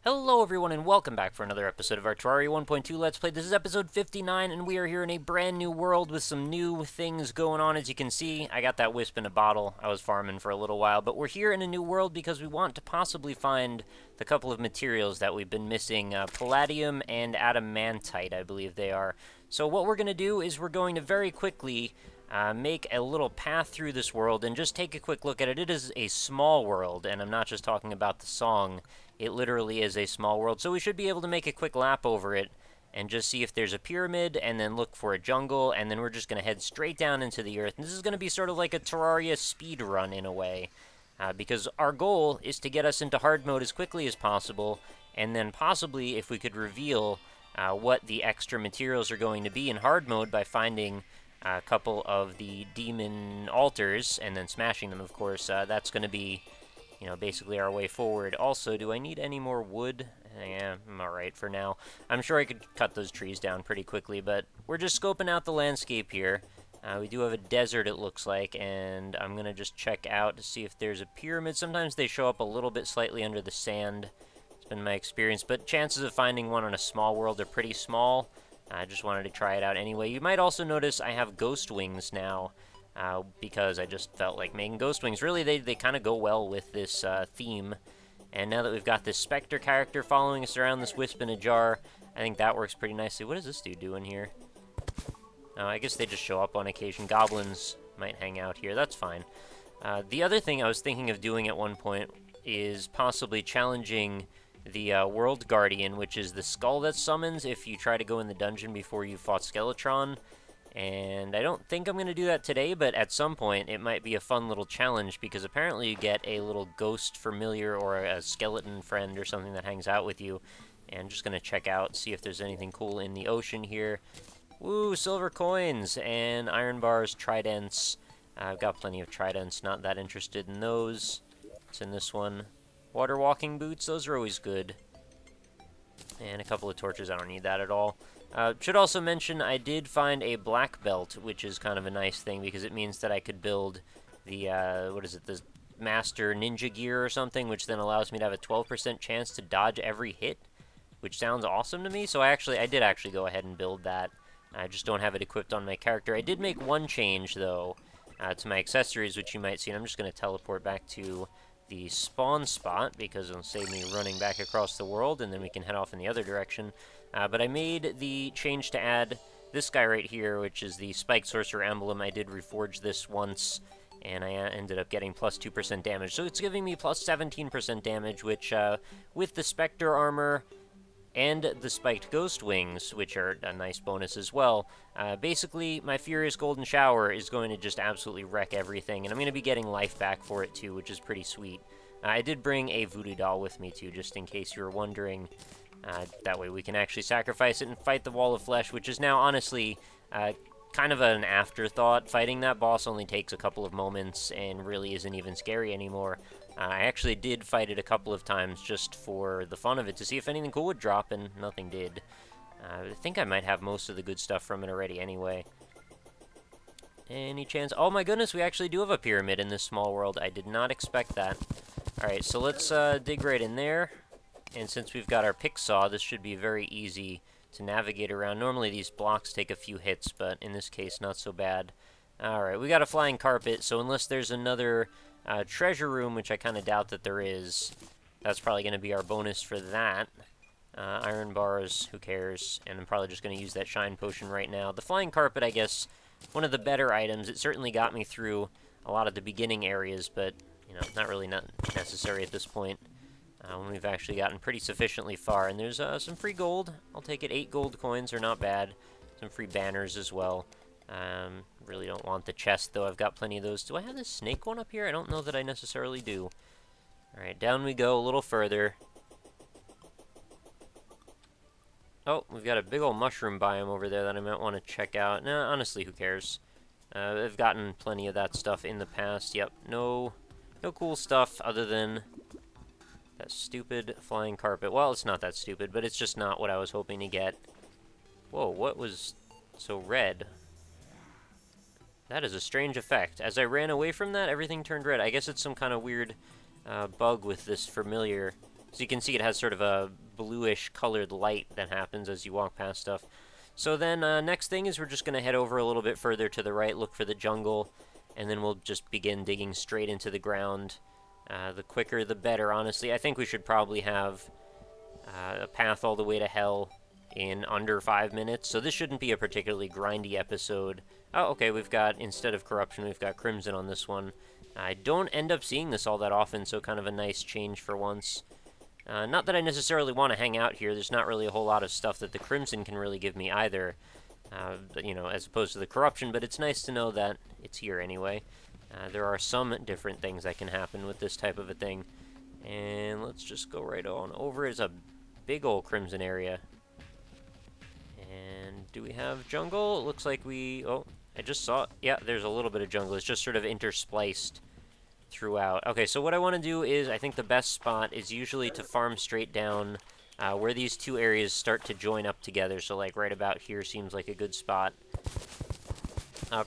Hello everyone and welcome back for another episode of our Terraria 1.2 Let's Play. This is episode 59 and we are here in a brand new world with some new things going on. As you can see, I got that wisp in a bottle. I was farming for a little while, but we're here in a new world because we want to possibly find the couple of materials that we've been missing. Palladium and adamantite, I believe they are. So what we're going to do is we're going to very quickly make a little path through this world and just take a quick look at it. It is a small world, and I'm not just talking about the song. It literally is a small world, so we should be able to make a quick lap over it and just see if there's a pyramid, and then look for a jungle, and then we're just going to head straight down into the earth. And this is going to be sort of like a Terraria speed run in a way, because our goal is to get us into hard mode as quickly as possible, and then possibly if we could reveal what the extra materials are going to be in hard mode by finding a couple of the demon altars, and then smashing them, of course. That's going to be, you know, basically our way forward. Also, do I need any more wood? Yeah, I'm alright for now. I'm sure I could cut those trees down pretty quickly, but we're just scoping out the landscape here. We do have a desert, it looks like, and I'm going to just check out to see if there's a pyramid. Sometimes they show up a little bit slightly under the sand. It's been my experience, but chances of finding one on a small world are pretty small. I just wanted to try it out anyway. You might also notice I have ghost wings now, because I just felt like making ghost wings. Really, they kind of go well with this theme. And now that we've got this Spectre character following us around, this wisp in a jar, I think that works pretty nicely. What is this dude doing here? Oh, I guess they just show up on occasion. Goblins might hang out here. That's fine. The other thing I was thinking of doing at one point is possibly challenging the World Guardian, which is the skull that summons if you try to go in the dungeon before you fought Skeletron. And I don't think I'm going to do that today, but at some point it might be a fun little challenge, because apparently you get a little ghost familiar or a skeleton friend or something that hangs out with you. And I'm just going to check out, see if there's anything cool in the ocean here. Woo, silver coins and iron bars, tridents. I've got plenty of tridents, not that interested in those. What's in this one? Water walking boots, those are always good. And a couple of torches, I don't need that at all. Should also mention, I did find a black belt, which is kind of a nice thing, because it means that I could build the, what is it, the Master Ninja Gear or something, which then allows me to have a 12% chance to dodge every hit, which sounds awesome to me. So I did actually go ahead and build that. I just don't have it equipped on my character. I did make one change, though, to my accessories, which you might see, and I'm just going to teleport back to the spawn spot, because it'll save me running back across the world, and then we can head off in the other direction. But I made the change to add this guy right here, which is the Spiked Sorcerer emblem. I did reforge this once, and I ended up getting plus 2% damage. So it's giving me plus 17% damage, which, with the Spectre armor and the Spiked Ghost Wings, which are a nice bonus as well, basically, my Furious Golden Shower is going to just absolutely wreck everything, and I'm going to be getting life back for it, too, which is pretty sweet. I did bring a voodoo doll with me, too, just in case you were wondering. That way we can actually sacrifice it and fight the Wall of Flesh, which is now, honestly, kind of an afterthought. Fighting that boss only takes a couple of moments and really isn't even scary anymore. I actually did fight it a couple of times just for the fun of it, to see if anything cool would drop, and nothing did. I think I might have most of the good stuff from it already anyway. Any chance? Oh my goodness, we actually do have a pyramid in this small world. I did not expect that. Alright, so let's dig right in there. And since we've got our pick saw, this should be very easy to navigate around. Normally these blocks take a few hits, but in this case, not so bad. Alright, we got a flying carpet, so unless there's another treasure room, which I kind of doubt that there is, that's probably going to be our bonus for that. Iron bars, who cares? And I'm probably just going to use that shine potion right now. The flying carpet, I guess, one of the better items. It certainly got me through a lot of the beginning areas, but, you know, not really necessary at this point. When we've actually gotten pretty sufficiently far. And there's some free gold. I'll take it. 8 gold coins are not bad. Some free banners as well. Really don't want the chest, though. I've got plenty of those. Do I have this snake one up here? I don't know that I necessarily do. Alright, down we go a little further. Oh, we've got a big old mushroom biome over there that I might want to check out. Nah, honestly, who cares? I've gotten plenty of that stuff in the past. Yep, no cool stuff other than that stupid flying carpet. Well, it's not that stupid, but it's just not what I was hoping to get. Whoa, what was so red? That is a strange effect. As I ran away from that, everything turned red. I guess it's some kind of weird bug with this familiar So you can see it has sort of a bluish colored light that happens as you walk past stuff. So then next thing is we're just going to head over a little bit further to the right, look for the jungle, and then we'll just begin digging straight into the ground. The quicker the better, honestly. I think we should probably have a path all the way to hell in under 5 minutes, so this shouldn't be a particularly grindy episode. Oh, okay, we've got, instead of corruption, we've got crimson on this one. I don't end up seeing this all that often, so kind of a nice change for once. Not that I necessarily want to hang out here. There's not really a whole lot of stuff that the crimson can really give me either, you know, as opposed to the corruption, but it's nice to know that it's here anyway. There are some different things that can happen with this type of a thing. And let's just go right on over. It's a big old crimson area. And do we have jungle? It looks like we... Oh, I just saw... Yeah, there's a little bit of jungle. It's just sort of interspliced throughout. Okay, so what I want to do is, I think the best spot is usually to farm straight down where these two areas start to join up together. So, like, right about here seems like a good spot.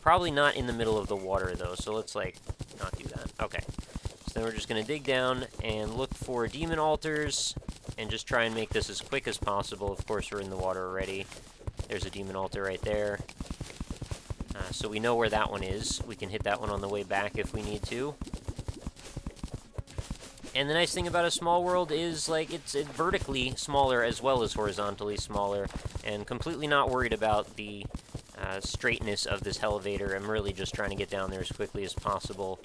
Probably not in the middle of the water, though, so let's, like, not do that. Okay. So then we're just going to dig down and look for demon altars and just try and make this as quick as possible. Of course, we're in the water already. There's a demon altar right there. So we know where that one is. We can hit that one on the way back if we need to. And the nice thing about a small world is, like, it's vertically smaller as well as horizontally smaller, and completely not worried about the straightness of this elevator. I'm really just trying to get down there as quickly as possible.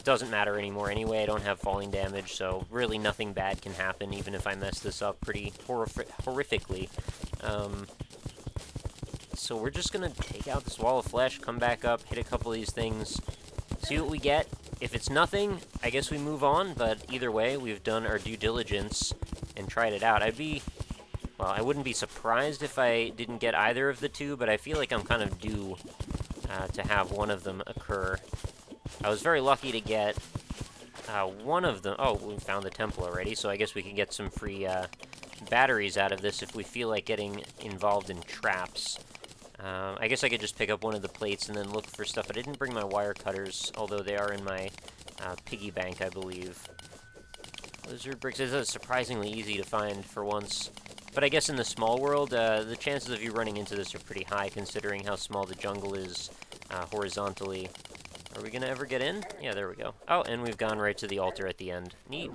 Doesn't matter anymore anyway. I don't have falling damage, so really nothing bad can happen, even if I mess this up pretty horrifically. So we're just going to take out this wall of flesh, come back up, hit a couple of these things, see what we get. If it's nothing, I guess we move on, but either way, we've done our due diligence and tried it out. Well, I wouldn't be surprised if I didn't get either of the two, but I feel like I'm kind of due to have one of them occur. I was very lucky to get one of them. Oh, we found the temple already, so I guess we can get some free batteries out of this if we feel like getting involved in traps. I guess I could just pick up one of the plates and then look for stuff. I didn't bring my wire cutters, although they are in my piggy bank, I believe. Lizard bricks is surprisingly easy to find for once. But I guess in the small world, the chances of you running into this are pretty high, considering how small the jungle is horizontally. Are we going to ever get in? Yeah, there we go. Oh, and we've gone right to the altar at the end. Neat.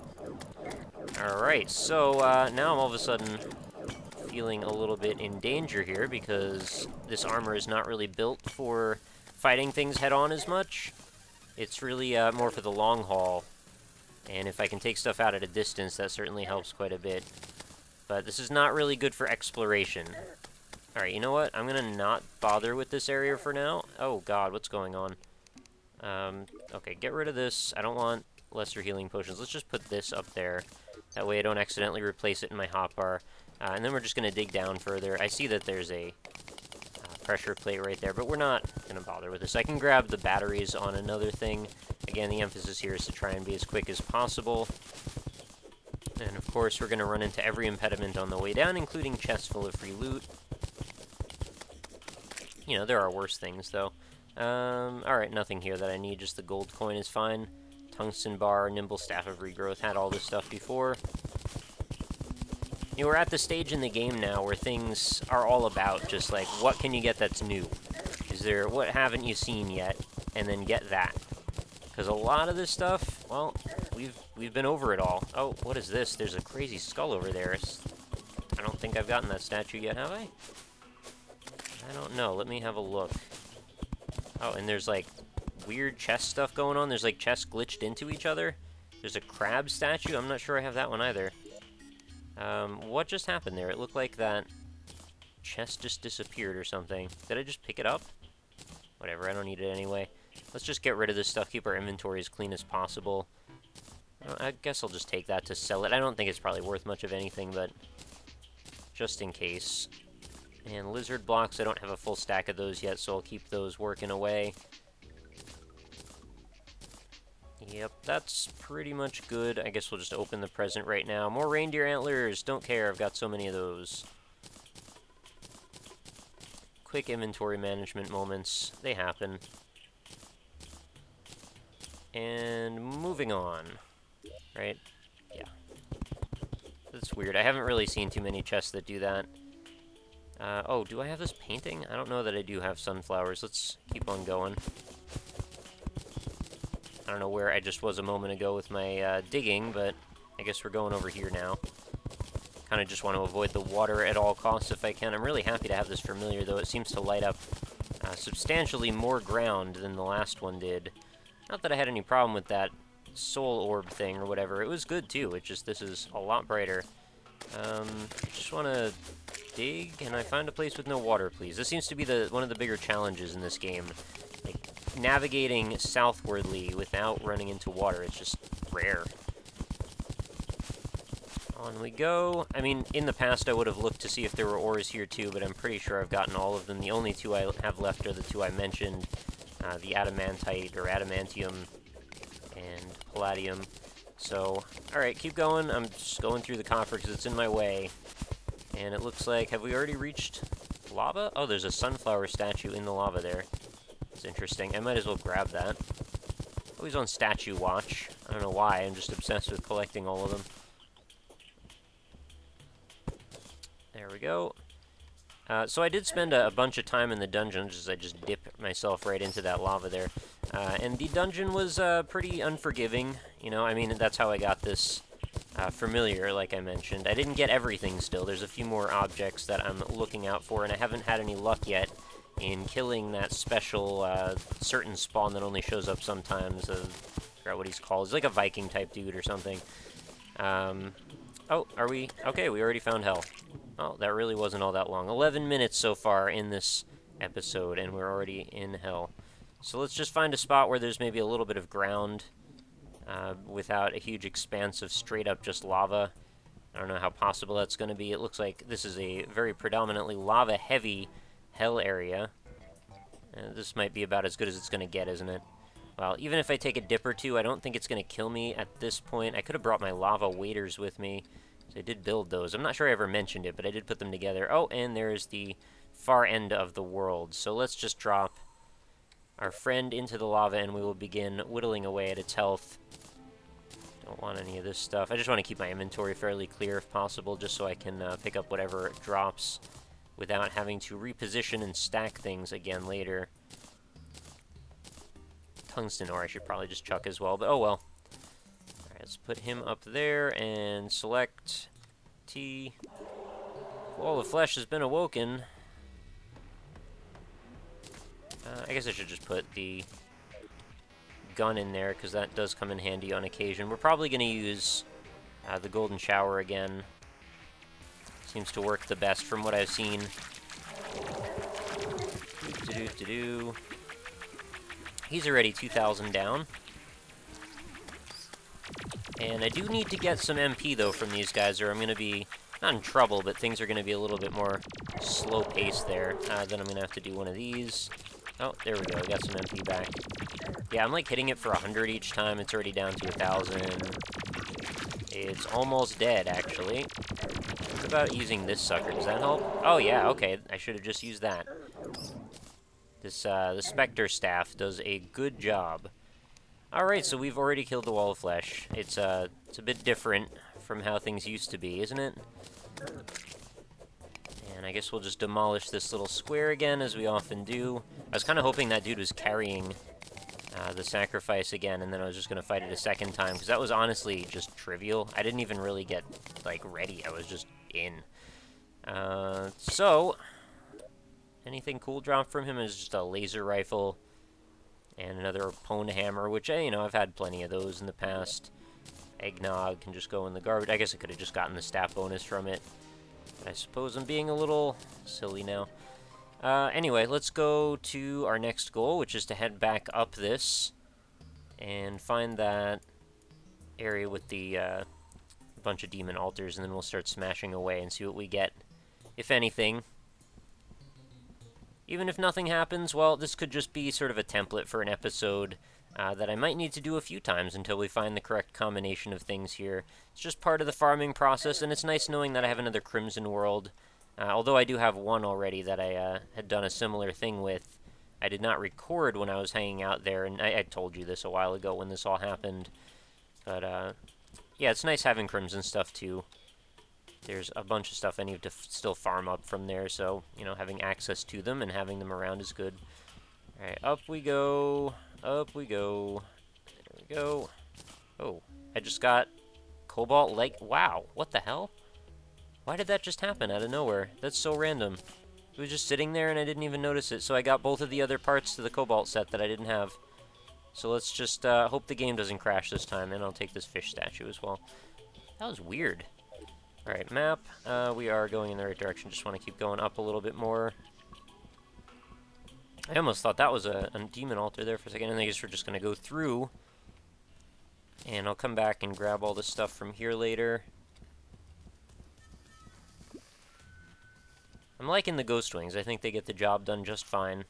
Alright, so now I'm all of a sudden feeling a little bit in danger here, because this armor is not really built for fighting things head-on as much. It's really more for the long haul. And if I can take stuff out at a distance, that certainly helps quite a bit. But this is not really good for exploration. Alright, you know what? I'm going to not bother with this area for now. Oh god, what's going on? Okay, get rid of this. I don't want lesser healing potions. Let's just put this up there. That way I don't accidentally replace it in my hotbar. And then we're just going to dig down further. I see that there's a pressure plate right there, but we're not going to bother with this. I can grab the batteries on another thing. Again, the emphasis here is to try and be as quick as possible. And of course, we're going to run into every impediment on the way down, including chests full of free loot. You know, there are worse things, though. Alright, nothing here that I need, just the gold coin is fine. Tungsten bar, nimble staff of regrowth, had all this stuff before. You know, we're at the stage in the game now where things are all about just like, what can you get that's new? Is there, what haven't you seen yet? And then get that. Because a lot of this stuff, well, we've been over it all. Oh, what is this? There's a crazy skull over there. I don't think I've gotten that statue yet, have I? I don't know. Let me have a look. Oh, and there's like weird chest stuff going on. There's like chests glitched into each other. There's a crab statue. I'm not sure I have that one either. What just happened there? It looked like that chest just disappeared or something. Did I just pick it up? Whatever, I don't need it anyway. Let's just get rid of this stuff, keep our inventory as clean as possible. I guess I'll just take that to sell it. I don't think it's probably worth much of anything, but just in case. And lizard blocks, I don't have a full stack of those yet, so I'll keep those working away. Yep, that's pretty much good. I guess we'll just open the present right now. More reindeer antlers. Don't care. I've got so many of those. Quick inventory management moments. They happen. And moving on. Right? Yeah. That's weird. I haven't really seen too many chests that do that. Oh, do I have this painting? I don't know that I do have sunflowers. Let's keep on going. I don't know where I just was a moment ago with my digging, but I guess we're going over here now. Kind of just want to avoid the water at all costs if I can. I'm really happy to have this familiar, though. It seems to light up substantially more ground than the last one did. Not that I had any problem with that soul orb thing or whatever. It was good, too. It's just this is a lot brighter. Just want to dig, and I find a place with no water, please. This seems to be one of the bigger challenges in this game. Like, navigating southwardly without running into water. It's just rare. On we go. I mean, in the past I would have looked to see if there were ores here too, but I'm pretty sure I've gotten all of them. The only two I have left are the two I mentioned, the adamantite or adamantium and palladium. So, alright, keep going. I'm just going through the copper because it's in my way. And it looks like, have we already reached lava? Oh, there's a sunflower statue in the lava there. It's interesting. I might as well grab that. Always on statue watch. I don't know why, I'm just obsessed with collecting all of them. There we go. So I did spend a bunch of time in the dungeon, just I just dip myself right into that lava there. And the dungeon was pretty unforgiving, you know, I mean, that's how I got this familiar, like I mentioned. I didn't get everything still. There's a few more objects that I'm looking out for, and I haven't had any luck yet in killing that special certain spawn that only shows up sometimes. I forgot what he's called. He's like a Viking-type dude or something. Oh, are we? Okay, we already found hell. Oh, that really wasn't all that long. 11 minutes so far in this episode, and we're already in hell. So let's just find a spot where there's maybe a little bit of ground without a huge expanse of straight-up just lava. I don't know how possible that's going to be. It looks like this is a very predominantly lava-heavy hell area. This might be about as good as it's going to get, isn't it? Well, even if I take a dip or two, I don't think it's going to kill me at this point. I could have brought my lava waders with me. So I did build those. I'm not sure I ever mentioned it, but I did put them together. Oh, and there's the far end of the world. So let's just drop our friend into the lava, and we will begin whittling away at its health. Don't want any of this stuff. I just want to keep my inventory fairly clear if possible, just so I can pick up whatever drops without having to reposition and stack things again later. Tungsten ore I should probably just chuck as well, but oh well. Alright, let's put him up there and select T. Wall of flesh has been awoken. I guess I should just put the gun in there, because that does come in handy on occasion. We're probably going to use the golden shower again. Seems to work the best from what I've seen. Do-do-do-do. He's already 2,000 down. And I do need to get some MP, though, from these guys, or I'm going to be, not in trouble, but things are going to be a little bit more slow-paced there. Then I'm going to have to do one of these. Oh, there we go. I got some MP back. Yeah, I'm, like, hitting it for 100 each time. It's already down to 1,000. It's almost dead, actually. What about using this sucker? Does that help? Oh, yeah, okay. I should have just used that. This, the Spectre Staff does a good job. Alright, so we've already killed the Wall of Flesh. It's a bit different from how things used to be, isn't it? And I guess we'll just demolish this little square again, as we often do. I was kind of hoping that dude was carrying the sacrifice again, and then I was just going to fight it a second time, because that was honestly just trivial. I didn't even really get, like, ready. I was just in. So, anything cool dropped from him is just a laser rifle and another pwn hammer, which, you know, I've had plenty of those in the past. Eggnog can just go in the garbage. I guess I could have just gotten the stat bonus from it. But I suppose I'm being a little silly now. Anyway, let's go to our next goal, which is to head back up this and find that area with the bunch of demon altars, and then we'll start smashing away and see what we get, if anything. Even if nothing happens, well, this could just be sort of a template for an episode that I might need to do a few times until we find the correct combination of things here. It's just part of the farming process, and it's nice knowing that I have another Crimson World. Although I do have one already that I had done a similar thing with. I did not record when I was hanging out there, and I told you this a while ago when this all happened. But, yeah, it's nice having Crimson stuff, too. there's a bunch of stuff I need to still farm up from there, so, you know, having access to them and having them around is good. Alright, up we go. Up we go. There we go. Oh, I just got cobalt leg. Wow, what the hell? Why did that just happen out of nowhere? That's so random. It was just sitting there and I didn't even notice it, so I got both of the other parts to the cobalt set that I didn't have. So let's just hope the game doesn't crash this time, and I'll take this fish statue as well. That was weird. Alright, map. We are going in the right direction. Just want to keep going up a little bit more. I almost thought that was a demon altar there for a second, and I guess we're just going to go through. And I'll come back and grab all this stuff from here later. I'm liking the ghost wings. I think they get the job done just fine.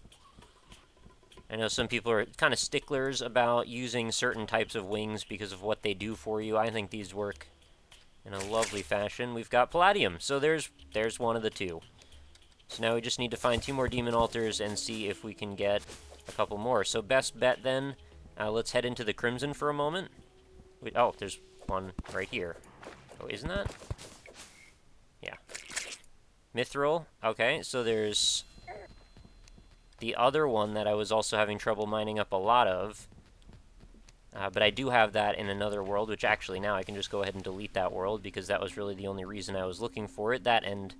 I know some people are kind of sticklers about using certain types of wings because of what they do for you. I think these work in a lovely fashion. We've got palladium, so there's one of the two. So now we just need to find 2 more demon altars and see if we can get a couple more. So best bet then, let's head into the Crimson for a moment. Oh, there's one right here. Oh, isn't that? Yeah. Mithril. Okay, so there's the other one that I was also having trouble mining up a lot of. But I do have that in another world, which actually now I can just go ahead and delete that world because that was really the only reason I was looking for it. That and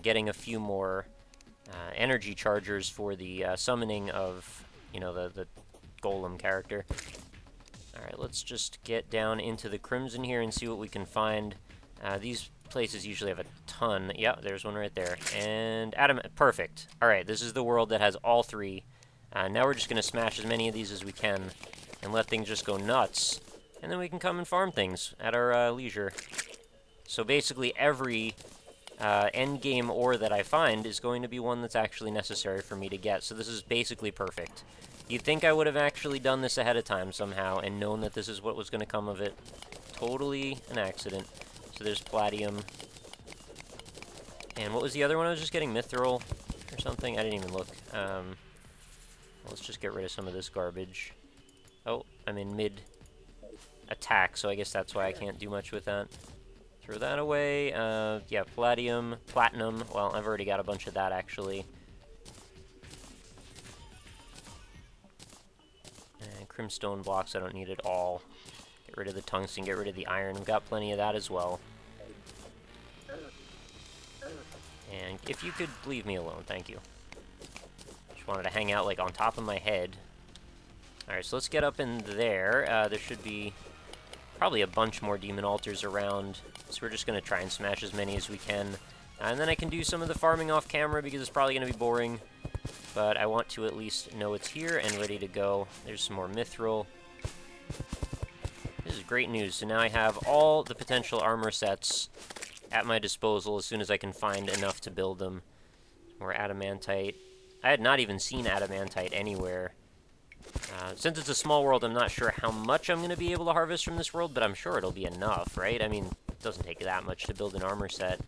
getting a few more energy chargers for the summoning of, you know, the golem character. Alright, let's just get down into the Crimson here and see what we can find. These places usually have a ton. Yeah, there's one right there. And perfect. Alright, this is the world that has all 3. Now we're just going to smash as many of these as we can and let things just go nuts. And then we can come and farm things at our leisure. So basically every endgame ore that I find is going to be one that's actually necessary for me to get. So this is basically perfect. You'd think I would have actually done this ahead of time somehow and known that this is what was going to come of it. Totally an accident. So there's palladium. And what was the other one? I was just getting mithril or something. I didn't even look. Let's just get rid of some of this garbage. Oh, I'm in mid-attack, so I guess that's why I can't do much with that. Throw that away. Yeah, palladium, platinum. Well, I've already got a bunch of that, actually. And crimstone blocks, I don't need it all. Get rid of the tungsten, get rid of the iron. We've got plenty of that as well. And if you could leave me alone, thank you. Just wanted to hang out, like, on top of my head. Alright, so let's get up in there. There should be probably a bunch more demon altars around. So we're just going to try and smash as many as we can. And then I can do some of the farming off camera because it's probably going to be boring. But I want to at least know it's here and ready to go. There's some more mithril. This is great news. So now I have all the potential armor sets at my disposal as soon as I can find enough to build them. More adamantite. I had not even seen adamantite anywhere. Since it's a small world, I'm not sure how much I'm going to be able to harvest from this world, but I'm sure it'll be enough, right? I mean, it doesn't take that much to build an armor set.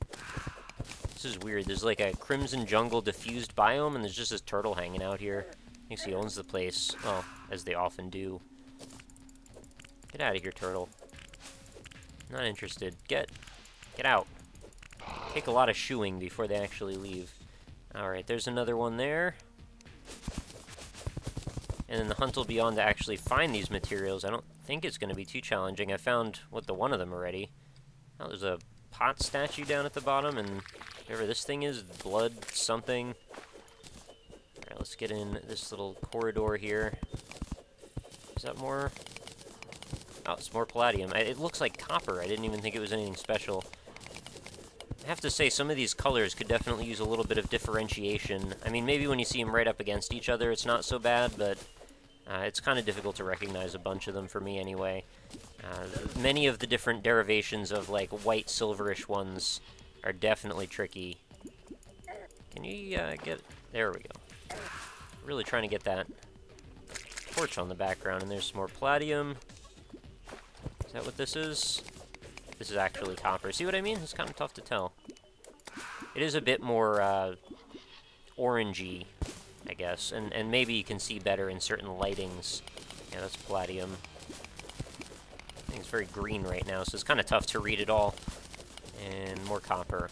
This is weird. There's like a crimson jungle diffused biome, and there's just this turtle hanging out here. I think he owns the place. Well, as they often do. Get out of here, turtle. Not interested. Get out. Take a lot of shooing before they actually leave. Alright, there's another one there. And then the hunt will be on to actually find these materials. I don't think it's going to be too challenging. I found, one of them already. Oh, there's a pot statue down at the bottom, and whatever this thing is, blood something. Alright, let's get in this little corridor here. Is that more? Oh, it's more palladium. It looks like copper. I didn't even think it was anything special. I have to say, some of these colors could definitely use a little bit of differentiation. I mean, maybe when you see them right up against each other, it's not so bad, but it's kind of difficult to recognize a bunch of them for me anyway. Many of the different derivations of, like, white, silverish ones are definitely tricky. Can you get... There we go. Really trying to get that torch on the background, and there's some more palladium. Is that what this is? This is actually copper. See what I mean? It's kind of tough to tell. It is a bit more orangey, I guess, and maybe you can see better in certain lightings. Yeah, that's palladium. I think it's very green right now, so it's kind of tough to read it all. And more copper.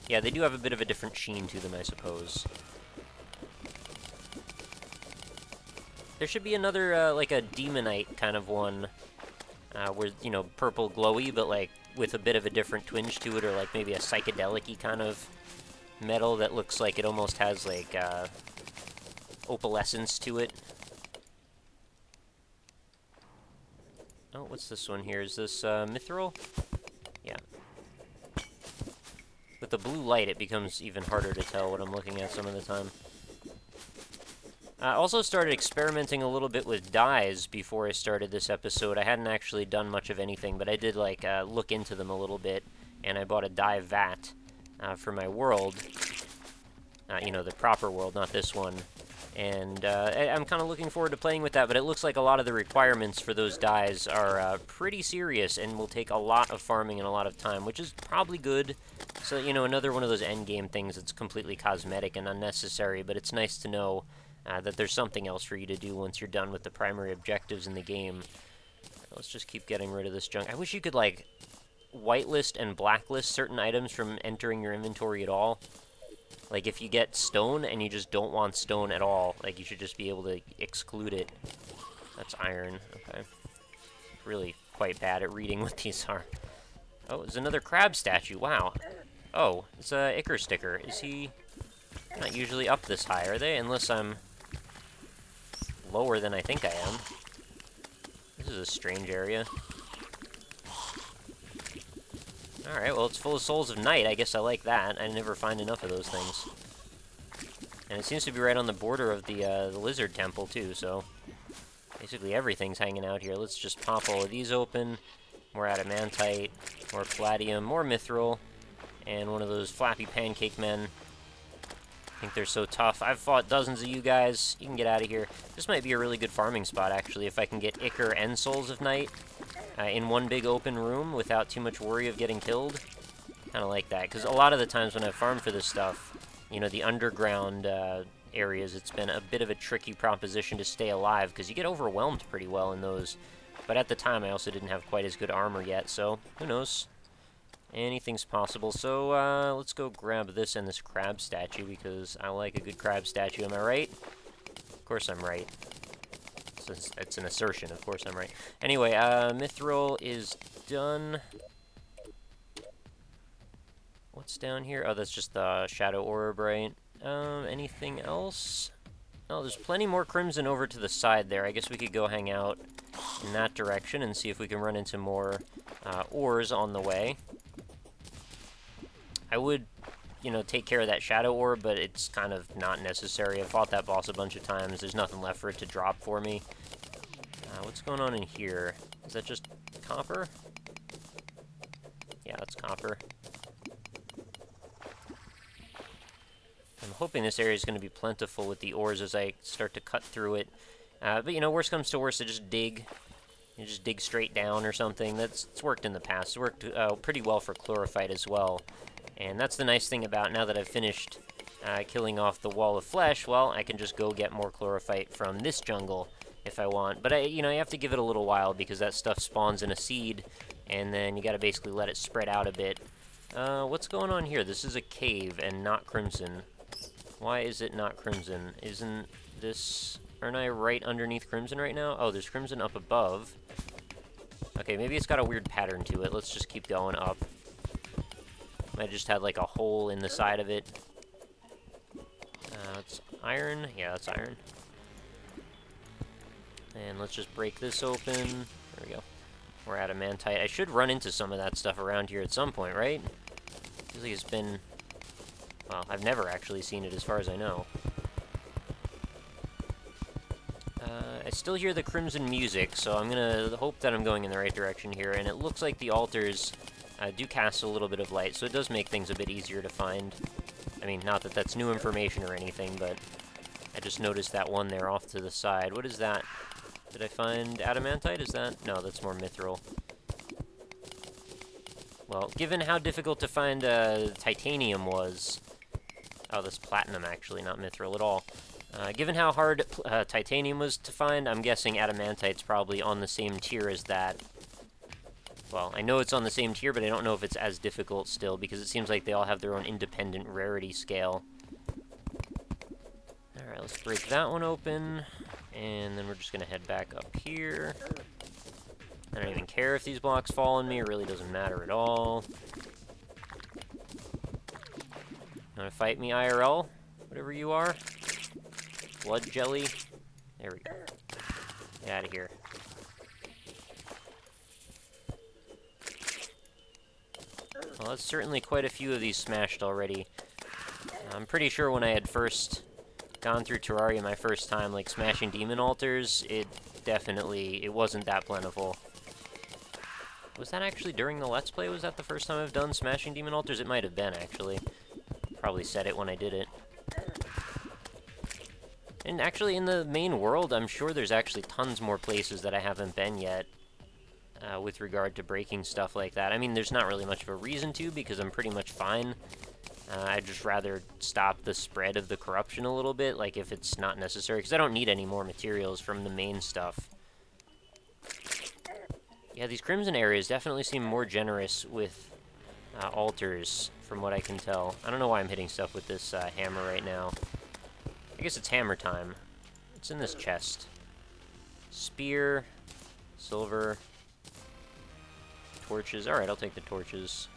Yeah, they do have a bit of a different sheen to them, I suppose. There should be another, like a demonite kind of one, where, you know, purple glowy, but, like, with a bit of a different twinge to it, or, like, maybe a psychedelic-y kind of metal that looks like it almost has, like, opalescence to it. Oh, what's this one here? Is this, mithril? Yeah. With the blue light, it becomes even harder to tell what I'm looking at some of the time. I also started experimenting a little bit with dyes before I started this episode. I hadn't actually done much of anything, but I did, like, look into them a little bit, and I bought a dye vat for my world. You know, the proper world, not this one. And I'm kind of looking forward to playing with that, but it looks like a lot of the requirements for those dyes are pretty serious and will take a lot of farming and a lot of time, which is probably good. So, you know, another one of those endgame things that's completely cosmetic and unnecessary, but it's nice to know that there's something else for you to do once you're done with the primary objectives in the game. Let's just keep getting rid of this junk. I wish you could, like, whitelist and blacklist certain items from entering your inventory at all. Like, if you get stone and you just don't want stone at all, like, you should just be able to exclude it. That's iron. Okay. Really quite bad at reading what these are. Oh, there's another crab statue. Wow. Oh, it's a Icar sticker. Is he not usually up this high, are they? Unless I'm lower than I think I am. This is a strange area. Alright, well, it's full of souls of night. I guess I like that. I never find enough of those things. And it seems to be right on the border of the lizard temple, too, so basically everything's hanging out here. Let's just pop all of these open. More adamantite, more palladium, more mithril, and one of those flappy pancake men. I think they're so tough. I've fought dozens of you guys. You can get out of here. This might be a really good farming spot, actually, if I can get Icar and Souls of Night in one big open room without too much worry of getting killed. Kind of like that, because a lot of the times when I've farmed for this stuff, you know, the underground areas, it's been a bit of a tricky proposition to stay alive, because you get overwhelmed pretty well in those. But at the time, I also didn't have quite as good armor yet, so who knows? Anything's possible. So let's go grab this and this crab statue, because I like a good crab statue. Am I right? Of course I'm right. It's an assertion. Of course I'm right. Anyway, mithril is done. What's down here? Oh, that's just the shadow orb, right? Anything else? Oh, there's plenty more crimson over to the side there. I guess we could go hang out in that direction and see if we can run into more ores on the way. I would, you know, take care of that shadow orb, but it's kind of not necessary. I've fought that boss a bunch of times. There's nothing left for it to drop for me. What's going on in here? Is that just copper? Yeah, that's copper. I'm hoping this area is going to be plentiful with the ores as I start to cut through it. But, you know, worst comes to worst, I just dig. You just dig straight down or something. It's worked in the past. It's worked pretty well for chlorophyte as well. And that's the nice thing about now that I've finished killing off the wall of flesh, well, I can just go get more chlorophyte from this jungle if I want. But, you know, you have to give it a little while because that stuff spawns in a seed, and then you got to basically let it spread out a bit. What's going on here? This is a cave and not crimson. Why is it not crimson? Isn't this... Aren't I right underneath crimson right now? Oh, there's crimson up above. Okay, maybe it's got a weird pattern to it. Let's just keep going up. Might just had like a hole in the side of it. It's iron. Yeah, that's iron. And let's just break this open. There we go. More adamantite. I should run into some of that stuff around here at some point, right? Feels like it's been... Well, I've never actually seen it as far as I know. I still hear the crimson music, so I'm gonna hope that I'm going in the right direction here. And it looks like the altars do cast a little bit of light, so it does make things a bit easier to find. I mean, not that that's new information or anything, but I just noticed that one there off to the side. What is that? Did I find adamantite? Is that? No, that's more mithril. Well, given how difficult to find titanium was... Oh, that's platinum, actually, not mithril at all. Given how hard titanium was to find, I'm guessing adamantite's probably on the same tier as that. Well, I know it's on the same tier, but I don't know if it's as difficult still, because it seems like they all have their own independent rarity scale. Alright, let's break that one open, and then we're just going to head back up here. I don't even care if these blocks fall on me, it really doesn't matter at all. You want to fight me, IRL? Whatever you are? Blood jelly? There we go. Get out of here. Well, that's certainly quite a few of these smashed already. I'm pretty sure when I had first gone through Terraria my first time, like, smashing demon altars, it wasn't that plentiful. Was that actually during the Let's Play? Was that the first time I've done smashing demon altars? It might have been, actually. Probably said it when I did it. And actually, in the main world, I'm sure there's actually tons more places that I haven't been yet with regard to breaking stuff like that. I mean, there's not really much of a reason to, because I'm pretty much fine. I'd just rather stop the spread of the corruption a little bit, like if it's not necessary, because I don't need any more materials from the main stuff. Yeah, these Crimson areas definitely seem more generous with altars, from what I can tell. I don't know why I'm hitting stuff with this hammer right now. I guess it's hammer time. It's in this chest. Spear, silver, torches. Alright, I'll take the torches.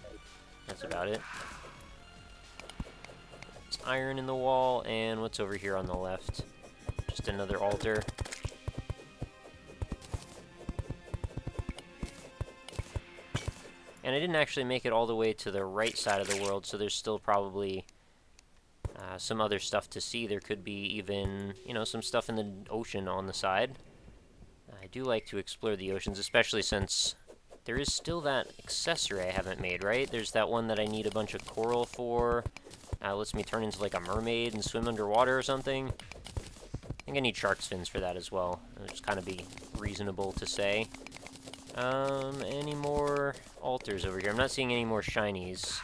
That's about it. It's iron in the wall, and what's over here on the left? Just another altar. And I didn't actually make it all the way to the right side of the world, so there's still probably some other stuff to see. There could be even, you know, some stuff in the ocean on the side. I do like to explore the oceans, especially since there is still that accessory I haven't made, right? There's that one that I need a bunch of coral for. Lets me turn into like a mermaid and swim underwater or something. I think I need shark's fins for that as well. It's kind of be reasonable to say. Any more altars over here? I'm not seeing any more shinies.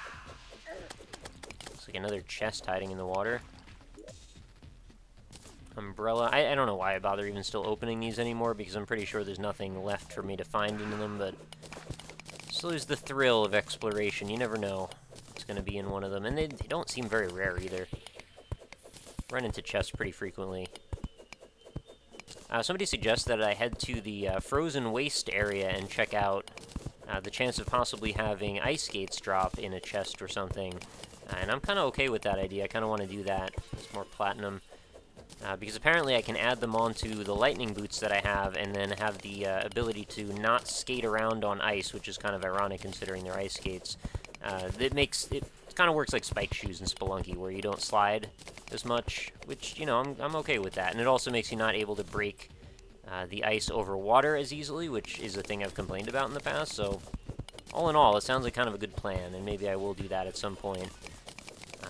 Looks like another chest hiding in the water. Umbrella. I don't know why I bother even still opening these anymore, because I'm pretty sure there's nothing left for me to find in them, but still there's the thrill of exploration. You never know what's going to be in one of them, and they don't seem very rare either. Run into chests pretty frequently. Somebody suggests that I head to the frozen waste area and check out the chance of possibly having ice skates drop in a chest or something. And I'm kind of okay with that idea. I kind of want to do that. It's more platinum. Because apparently I can add them onto the lightning boots that I have, and then have the ability to not skate around on ice, which is kind of ironic considering they're ice skates. It kind of works like spike shoes in Spelunky, where you don't slide as much, which, you know, I'm okay with that. And it also makes you not able to break the ice over water as easily, which is a thing I've complained about in the past. So, all in all, it sounds like kind of a good plan, and maybe I will do that at some point.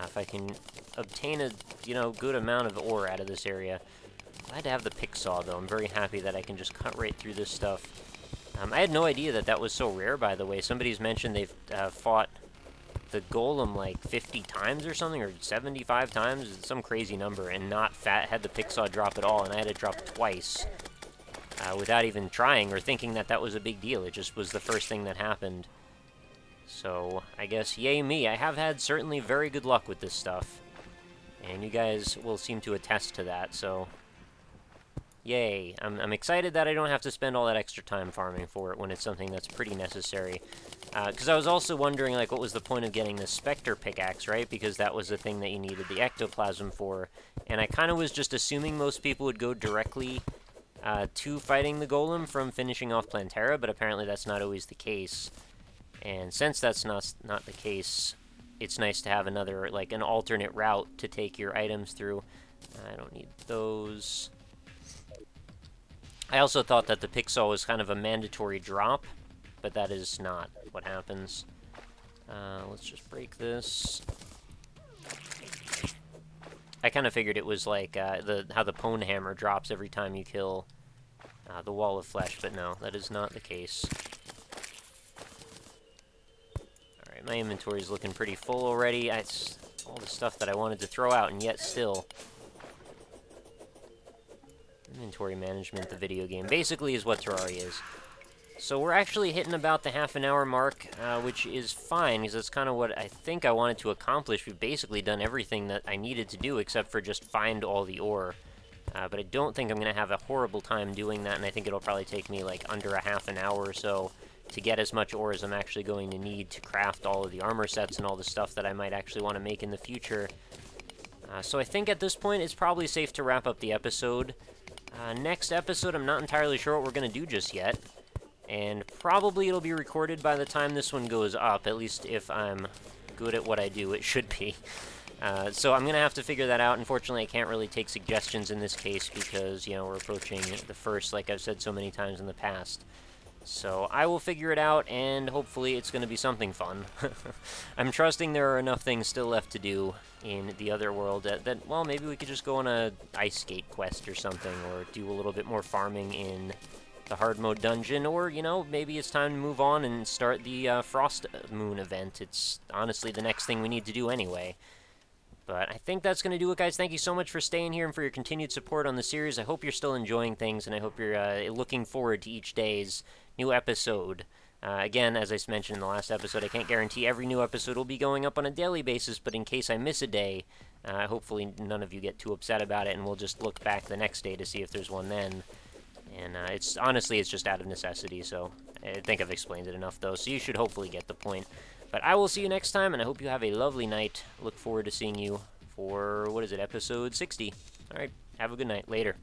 If I can obtain a, you know, good amount of ore out of this area. Glad to have the pick saw, though. I'm very happy that I can just cut right through this stuff. I had no idea that that was so rare, by the way. Somebody's mentioned they've fought the golem like 50 times or something, or 75 times, some crazy number, and not had the pick saw drop at all, and I had it drop twice without even trying or thinking that that was a big deal. It just was the first thing that happened. So, I guess, yay me. I have had certainly very good luck with this stuff. And you guys will seem to attest to that, so yay. I'm excited that I don't have to spend all that extra time farming for it when it's something that's pretty necessary. Because I was also wondering, like, what was the point of getting the Spectre pickaxe, right? Because that was the thing that you needed the ectoplasm for. And I kind of was just assuming most people would go directly to fighting the golem from finishing off Plantera, but apparently that's not always the case. And since that's not the case, it's nice to have another, like, an alternate route to take your items through. I don't need those. I also thought that the pick saw was kind of a mandatory drop, but that is not what happens. Let's just break this. I kind of figured it was like how the Pwn Hammer drops every time you kill the Wall of Flesh, but no, that is not the case. My inventory is looking pretty full already. It's all the stuff that I wanted to throw out, and yet still. Inventory management, the video game, basically is what Terraria is. So we're actually hitting about the half-an-hour mark, which is fine, because that's kind of what I think I wanted to accomplish. We've basically done everything that I needed to do, except for just find all the ore. But I don't think I'm going to have a horrible time doing that, and I think it'll probably take me, like, under a half an hour or so to get as much ore as I'm actually going to need to craft all of the armor sets and all the stuff that I might actually want to make in the future. So I think at this point it's probably safe to wrap up the episode. Next episode, I'm not entirely sure what we're going to do just yet. And probably it'll be recorded by the time this one goes up, at least if I'm good at what I do, it should be. So I'm going to have to figure that out. Unfortunately, I can't really take suggestions in this case because, you know, we're approaching the first, like I've said so many times in the past. So I will figure it out, and hopefully it's going to be something fun. I'm trusting there are enough things still left to do in the other world that, well, maybe we could just go on a ice skate quest or something, or do a little bit more farming in the hard mode dungeon, or, you know, maybe it's time to move on and start the Frost Moon event. It's honestly the next thing we need to do anyway. But I think that's going to do it, guys. Thank you so much for staying here and for your continued support on the series. I hope you're still enjoying things, and I hope you're looking forward to each day's new episode. Again, as I mentioned in the last episode, I can't guarantee every new episode will be going up on a daily basis, but in case I miss a day, hopefully none of you get too upset about it, and we'll just look back the next day to see if there's one then. And it's honestly, it's just out of necessity, so I think I've explained it enough, though, so you should hopefully get the point. But I will see you next time, and I hope you have a lovely night. Look forward to seeing you for, what is it, episode 60. Alright, have a good night. Later.